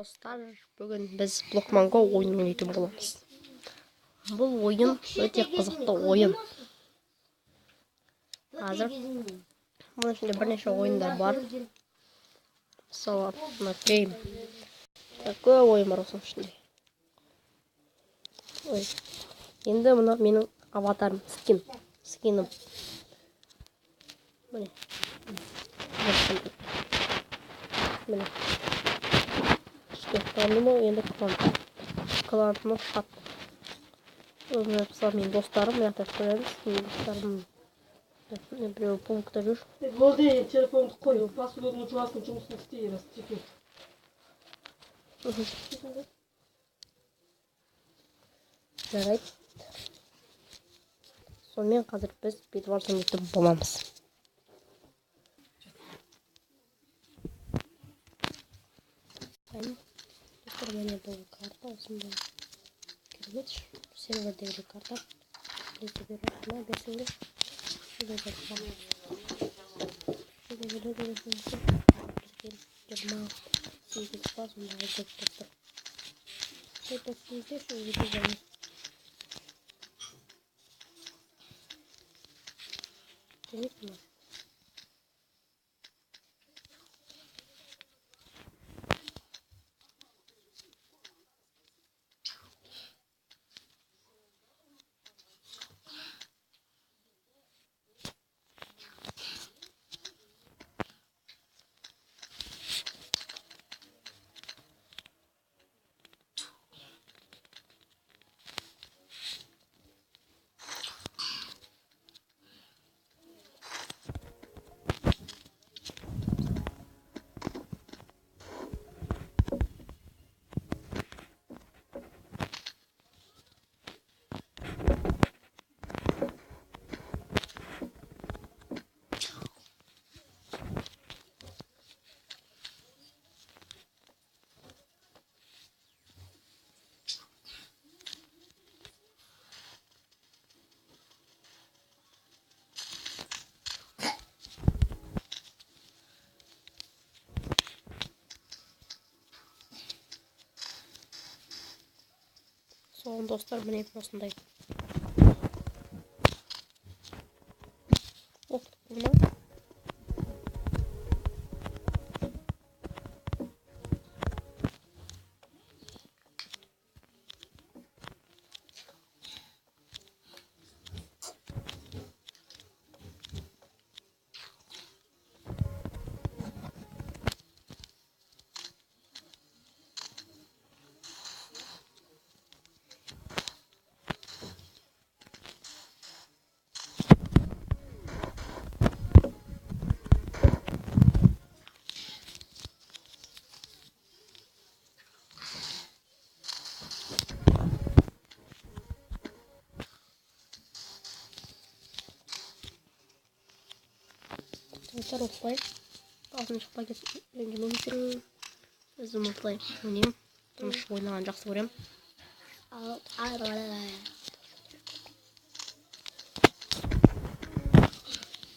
Dostlar, бүгін біз Blockman Go ойынын ойнайтын боламыз. Бұл ойын өте қызықты ойын. Қазір бұның ішінде бірнеше ойындар бар. Мысалы, мына гейм. Көп ойын бар осының ішінде. Енді мына менің аватарым, скиным. Міне. Міне. Енді кланымы хат. Мысалы, мен достарым, мына көреміз. Мен достарым біреу пунктта жүр. Владей, телефонды қой, паспортының жуасын жұмысын істей емес, теке. Жарайды. Сонымен қазір біз бетвар ойнайтын боламыз. Достар, міне бұл карта осындай керемет сервердегі карта. Лезде беріп берсеңдер. Шыда жатқан. Шыда береді. 28 бас онда көп достар. Это sizde şu videoyu. Evet mi? Son dostlar bu ne prosundayım. Buna. Dostlar offline. Altıncı paket önceden bitirin. Özüm offline oynayayım. Sonuç oynanan жақсы көремін.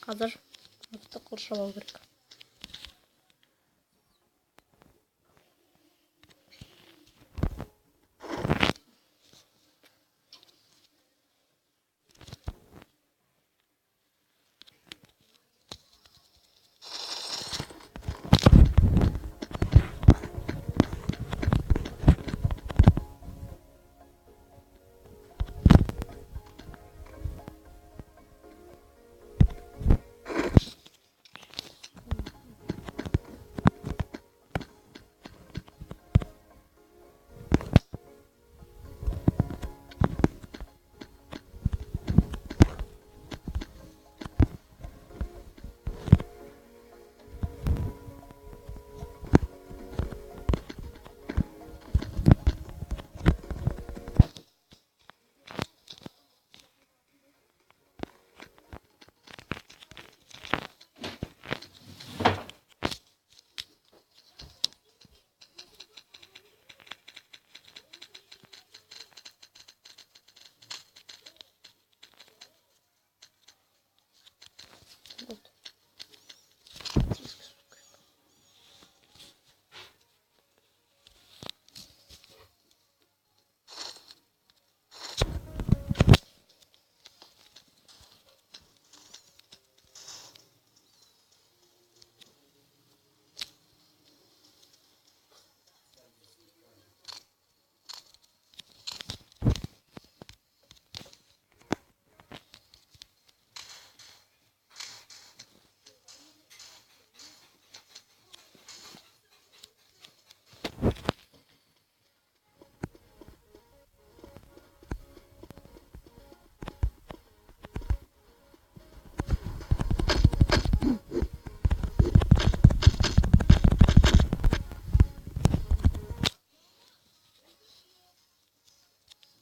Қазір мықты қоршап алу керек.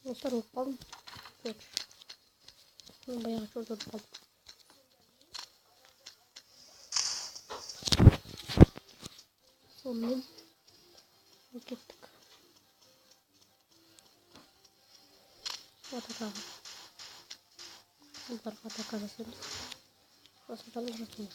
Dostlar unutmadım. Yok. Ben bayağı çok unutmadım. Sonra gittik. Ataka. Bunlar ataka basıyoruz. Burası da burası.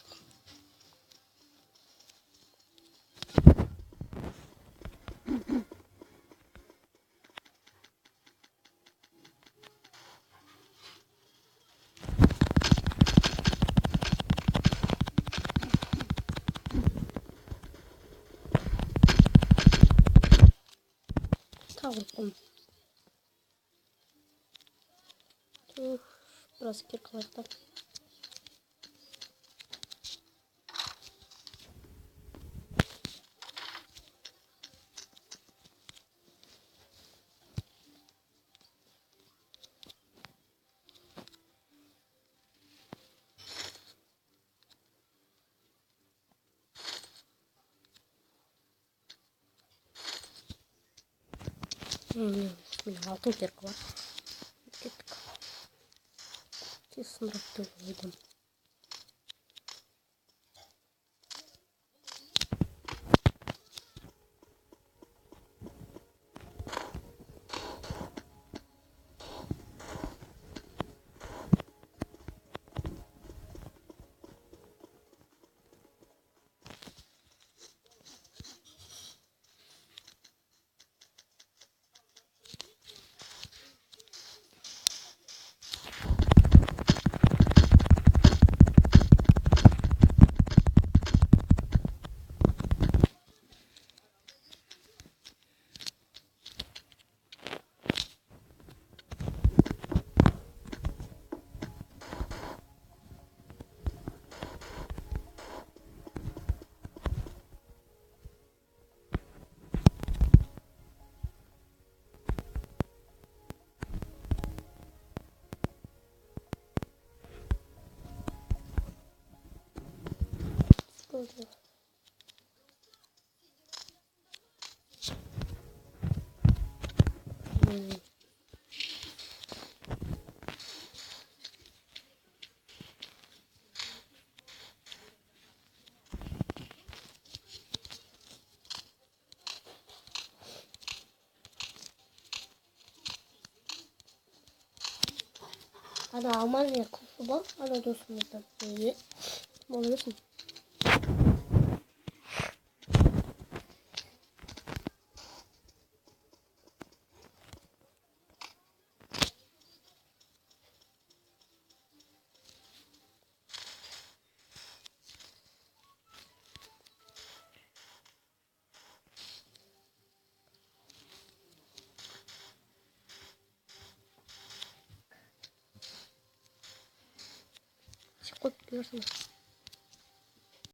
Tamam. Burası kirkalarda. Bismillah, altın kirk var. Gittik. Sınıfta yedim. Böyle. Hadi Almanya kutudan hadi dostumuzdan böyle. Olabilirsin. Çıkıp diyorsunuz.